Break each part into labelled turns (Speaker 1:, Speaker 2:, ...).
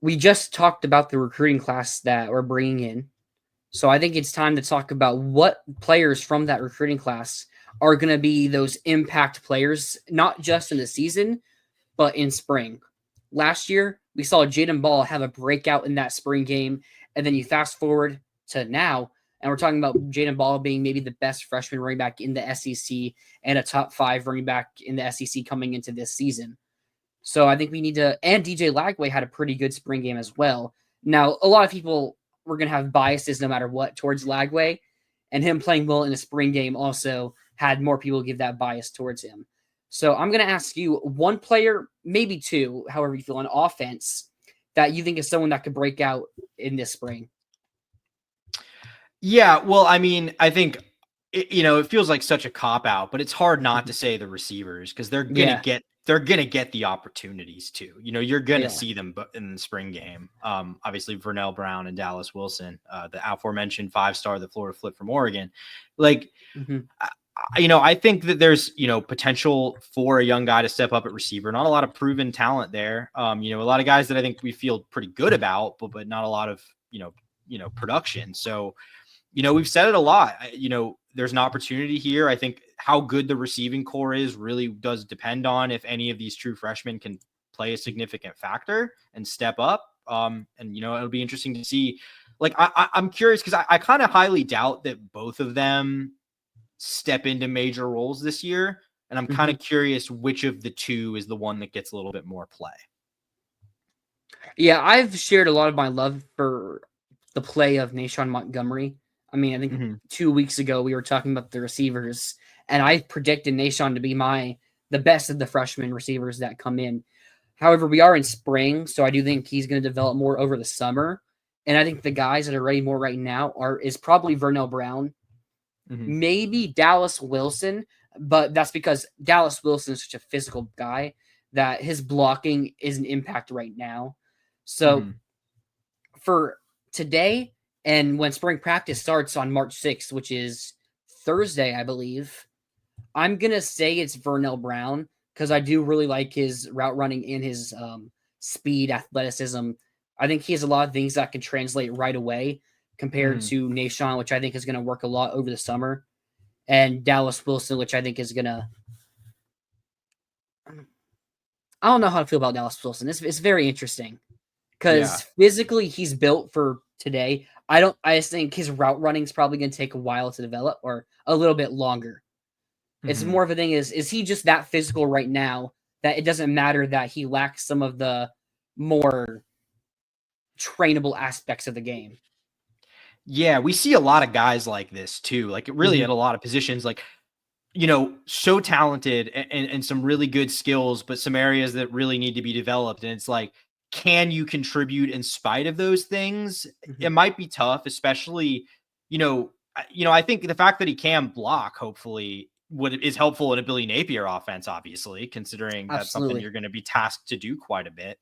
Speaker 1: we just talked about the recruiting class that we're bringing in. So I think it's time to talk about what players from that recruiting class are going to be those impact players, not just in the season, but in spring. Last year, we saw Jaden Ball have a breakout in that spring game. And then you fast forward to now, and we're talking about Jaden Ball being maybe the best freshman running back in the SEC and a top 5 running back in the SEC coming into this season. So I think we need to, and DJ Lagway had a pretty good spring game as well. Now, a lot of people were going to have biases no matter what towards Lagway, and him playing well in a spring game also had more people give that bias towards him. So I'm going to ask you one player, maybe two, however you feel, on offense that you think is someone that could break out in this spring.
Speaker 2: Yeah, well, I mean, I think it feels like such a cop out, but it's hard not to say the receivers because they're gonna get the opportunities too. You're gonna see them in the spring game. Obviously Vernell Brown and Dallas Wilson, the aforementioned 5-star that Florida flipped from Oregon. I think that there's potential for a young guy to step up at receiver. Not a lot of proven talent there. A lot of guys that I think we feel pretty good about, but not a lot of production. So. We've said it a lot. There's an opportunity here. I think how good the receiving core is really does depend on if any of these true freshmen can play a significant factor and step up. It'll be interesting to see. I'm curious because I kind of highly doubt that both of them step into major roles this year. And I'm kind of curious which of the two is the one that gets a little bit more play.
Speaker 1: Yeah, I've shared a lot of my love for the play of Nashawn Montgomery. I mean, I think 2 weeks ago we were talking about the receivers, and I predicted Nashawn to be the best of the freshman receivers that come in. However, we are in spring, so I do think he's going to develop more over the summer. And I think the guys that are ready more right now is probably Vernell Brown, maybe Dallas Wilson, but that's because Dallas Wilson is such a physical guy that his blocking is an impact right now. So for today, and when spring practice starts on March 6th, which is Thursday, I believe, I'm going to say it's Vernell Brown because I do really like his route running and his speed, athleticism. I think he has a lot of things that can translate right away compared to Nashawn, which I think is going to work a lot over the summer, and Dallas Wilson, which I think is going to... I don't know how to feel about Dallas Wilson. It's very interesting because physically he's built for today. I just think his route running is probably going to take a while to develop or a little bit longer. It's more of a thing is he just that physical right now that it doesn't matter that he lacks some of the more trainable aspects of the game.
Speaker 2: Yeah, we see a lot of guys like this too. Like really at a lot of positions, so talented and some really good skills, but some areas that really need to be developed. And it's like, can you contribute in spite of those things? It might be tough, especially, I think the fact that he can block, hopefully is helpful in a Billy Napier offense, obviously, considering that's something you're going to be tasked to do quite a bit.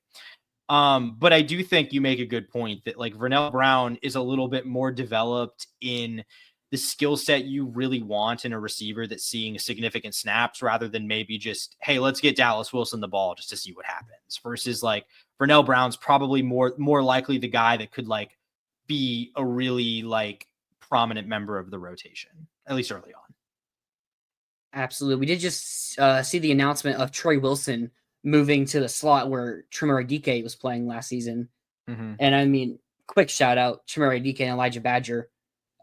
Speaker 2: But I do think you make a good point that Vernell Brown is a little bit more developed in the skill set you really want in a receiver that's seeing significant snaps rather than maybe just, hey, let's get Dallas Wilson the ball just to see what happens versus Vernell Brown's probably more likely the guy that could be a really prominent member of the rotation, at least early on.
Speaker 1: Absolutely. We did just see the announcement of Troy Wilson moving to the slot where Trimmer Adike was playing last season. And I mean, quick shout out, Trimmer Adike and Elijah Badger,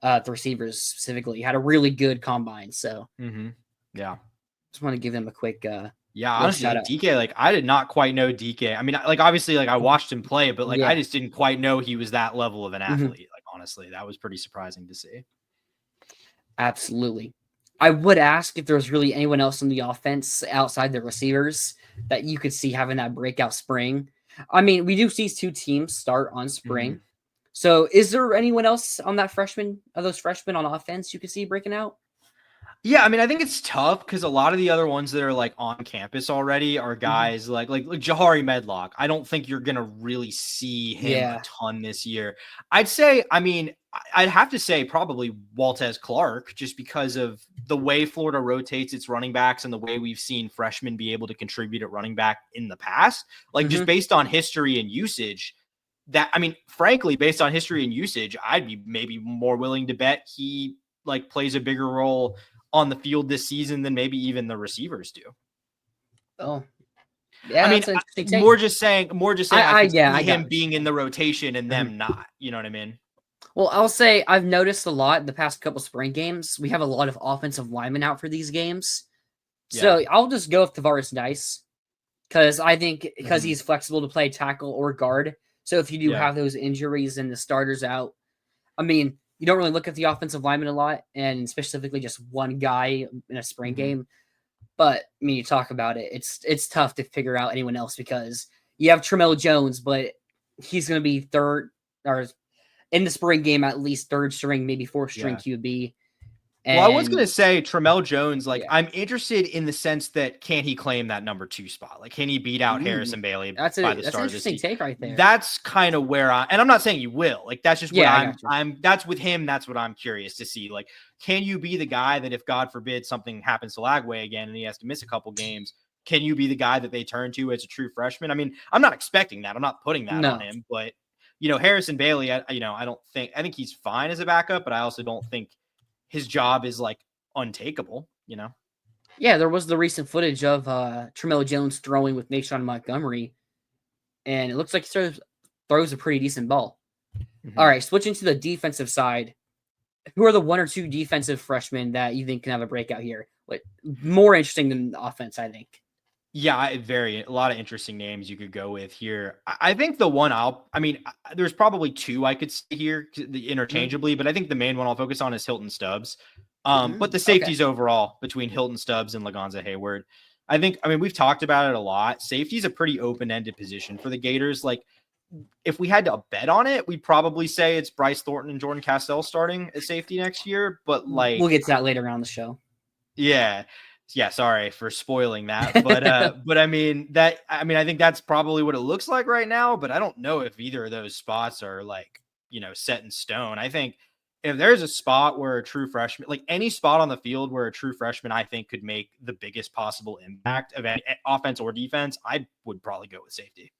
Speaker 1: the receivers specifically, had a really good combine. So
Speaker 2: yeah,
Speaker 1: just want to give them a quick
Speaker 2: honestly, shout out. DK, I did not quite know DK. I mean, obviously, I watched him play, but I just didn't quite know he was that level of an athlete. Honestly, that was pretty surprising to see.
Speaker 1: Absolutely. I would ask if there's really anyone else in the offense outside the receivers that you could see having that breakout spring. I mean, we do see 2 teams start on spring. So is there anyone else on those freshmen on offense you could see breaking out?
Speaker 2: Yeah, I mean, I think it's tough because a lot of the other ones that are on campus already are guys like Jahari Medlock. I don't think you're gonna really see him a ton this year. I'd say, I mean, I'd have to say probably Waltez Clark, just because of the way Florida rotates its running backs and the way we've seen freshmen be able to contribute at running back in the past. Just based on history and usage, that, I mean, frankly, based on history and usage, I'd be maybe more willing to bet he like plays a bigger role on the field this season than maybe even the receivers do.
Speaker 1: Oh, yeah,
Speaker 2: I mean,
Speaker 1: that's an interesting take.
Speaker 2: more just saying I could
Speaker 1: Yeah,
Speaker 2: see
Speaker 1: I got
Speaker 2: him
Speaker 1: what
Speaker 2: being
Speaker 1: you're
Speaker 2: in the rotation and
Speaker 1: saying.
Speaker 2: them not. You know what I mean?
Speaker 1: Well, I'll say I've noticed a lot the past couple spring games. We have a lot of offensive linemen out for these games.
Speaker 2: Yeah.
Speaker 1: So I'll just go with Tavares Dice because I think because
Speaker 2: Mhm.
Speaker 1: he's flexible to play tackle or guard. So if you do
Speaker 2: Yeah.
Speaker 1: have those injuries and the starters out, I mean, you don't really look at the offensive lineman a lot, and specifically just one guy in a spring
Speaker 2: Mhm.
Speaker 1: game. But I mean, you talk about it, it's tough to figure out anyone else because you have Tramel Jones, but he's going to be third or in the spring game at least third string, maybe fourth string
Speaker 2: Yeah.
Speaker 1: QB.
Speaker 2: Well, I was
Speaker 1: And
Speaker 2: gonna say Tramel Jones, like
Speaker 1: yeah,
Speaker 2: I'm interested in the sense that can he claim that number 2 spot? Like, can he beat out Harrison Bailey by the
Speaker 1: that's an
Speaker 2: start of the
Speaker 1: interesting
Speaker 2: season?
Speaker 1: take right there.
Speaker 2: That's kind of where and I'm not saying you will. Like, that's just what
Speaker 1: Yeah, I got you.
Speaker 2: that's with him. That's what I'm curious to see. Like, can you be the guy that if God forbid something happens to Lagway again and he has to miss a couple games, can you be the guy that they turn to as a true freshman? I mean, I'm not expecting that. I'm not putting that on
Speaker 1: No,
Speaker 2: him, but Harrison Bailey, I think he's fine as a backup, but I also don't think his job is like untakeable.
Speaker 1: yeah, there was the recent footage of Tramel Jones throwing with Nashawn Montgomery, and it looks like he throws a pretty decent ball. All
Speaker 2: Mhm.
Speaker 1: right, switching to the defensive side, who are the one or two defensive freshmen that you think can have a breakout here? What more interesting than the offense, I think.
Speaker 2: Yeah, a lot of interesting names you could go with here. I think the one there's probably two I could see here
Speaker 1: Mm-hmm.
Speaker 2: interchangeably, but I think the main one I'll focus on is Hilton Stubbs. But the
Speaker 1: Okay.
Speaker 2: safeties overall between Hilton Stubbs and Lagonza Hayward, we've talked about it a lot. Safety is a pretty open-ended position for the Gators. Like, if we had to bet on it, we'd probably say it's Bryce Thornton and Jordan Castell starting at safety next year. But
Speaker 1: We'll
Speaker 2: like,
Speaker 1: get to that later on the show.
Speaker 2: yeah. Yeah, sorry for spoiling that. But I think that's probably what it looks like right now, but I don't know if either of those spots are like, set in stone. I think if there's a spot where a true freshman, like any spot on the field where a true freshman I think could make the biggest possible impact of any offense or defense, I would probably go with safety.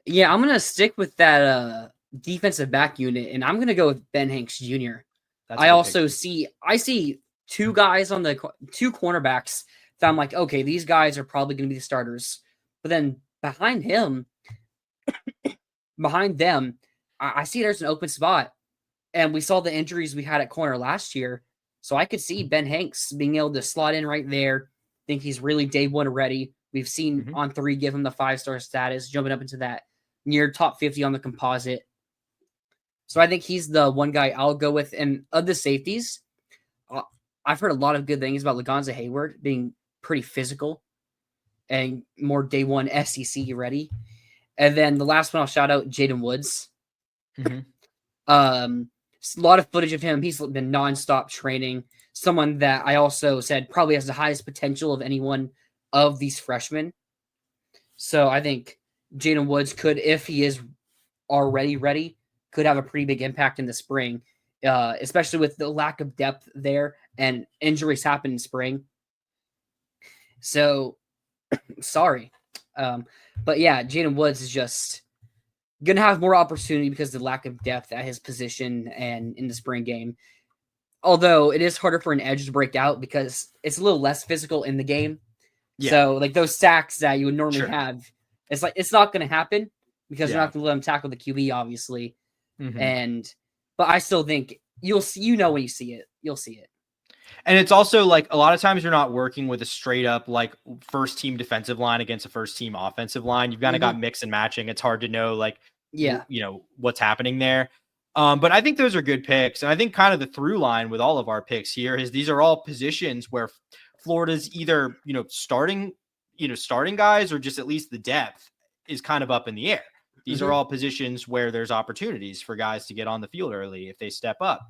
Speaker 1: Yeah, I'm gonna stick with that defensive back unit, and I'm gonna go with Ben Hanks Jr.
Speaker 2: That's a
Speaker 1: I
Speaker 2: good pick
Speaker 1: also
Speaker 2: too.
Speaker 1: see two guys on the two cornerbacks that I'm like, okay, these guys are probably gonna be the starters. But then behind them, I see there's an open spot, and we saw the injuries we had at corner last year, so I could see Ben Hanks being able to slot in right there. Think he's really day one ready. We've seen
Speaker 2: Mhm.
Speaker 1: on three give him the 5-star status, jumping up into that near top 50 on the composite. So I think he's the one guy I'll go with. And of the safeties, uh, I've heard a lot of good things about Lagonza Hayward being pretty physical and more day one SEC ready. And then the last one I'll shout out Jaden Woods.
Speaker 2: Mhm.
Speaker 1: A lot of footage of him. He's been nonstop training. Someone that I also said probably has the highest potential of anyone of these freshmen. So I think Jaden Woods could, if he is already ready, could have a pretty big impact in the spring, especially with the lack of depth there and injuries happen in spring. So sorry. But yeah, Jaden Woods is just going to have more opportunity because of the lack of depth at his position and in the spring game. Although it is harder for an edge to break out because it's a little less physical in the game.
Speaker 2: Yeah,
Speaker 1: So like those sacks that you would normally
Speaker 2: sure.
Speaker 1: have, it's like it's not going to happen because you're
Speaker 2: Yeah.
Speaker 1: not going to let him tackle the QB, obviously.
Speaker 2: Mhm.
Speaker 1: And but I still think you'll see. You know when you see it, you'll see it.
Speaker 2: And it's also like a lot of times you're not working with a straight up like first team defensive line against a first team offensive line. You've kind of
Speaker 1: Mm-hmm.
Speaker 2: got mix and matching. It's hard to know like
Speaker 1: Yeah.
Speaker 2: what's happening there. But I think those are good picks, and I think kind of the through line with all of our picks here is these are all positions where Florida's either starting guys or just at least the depth is kind of up in the air. These are
Speaker 1: Mm-hmm.
Speaker 2: all positions where there's opportunities for guys to get on the field early if they step up.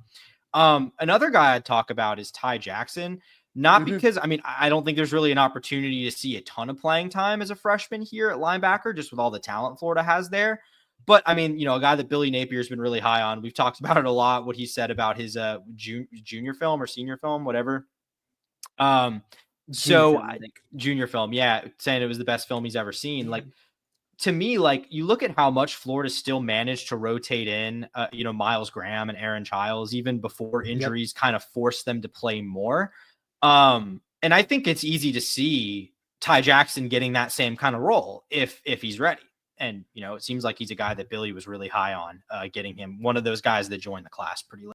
Speaker 2: Another guy I'd talk about is Ty Jackson. Not
Speaker 1: Mm-hmm.
Speaker 2: because I don't think there's really an opportunity to see a ton of playing time as a freshman here at linebacker, just with all the talent Florida has there. But I mean, a guy that Billy Napier's been really high on. We've talked about it a lot. What he said about his junior film or senior film, whatever. Um,
Speaker 1: Junior
Speaker 2: so
Speaker 1: film, I think.
Speaker 2: junior film, yeah, saying it was the best film he's ever seen. Like,
Speaker 1: Mm-hmm.
Speaker 2: to me, like, you look at how much Florida still managed to rotate in, Miles Graham and Aaron Childs, even before injuries kind of forced them to play more. And I think it's easy to see Ty Jackson getting that same kind of role if he's ready. And, it seems like he's a guy that Billy was really high on, getting him, one of those guys that joined the class pretty late.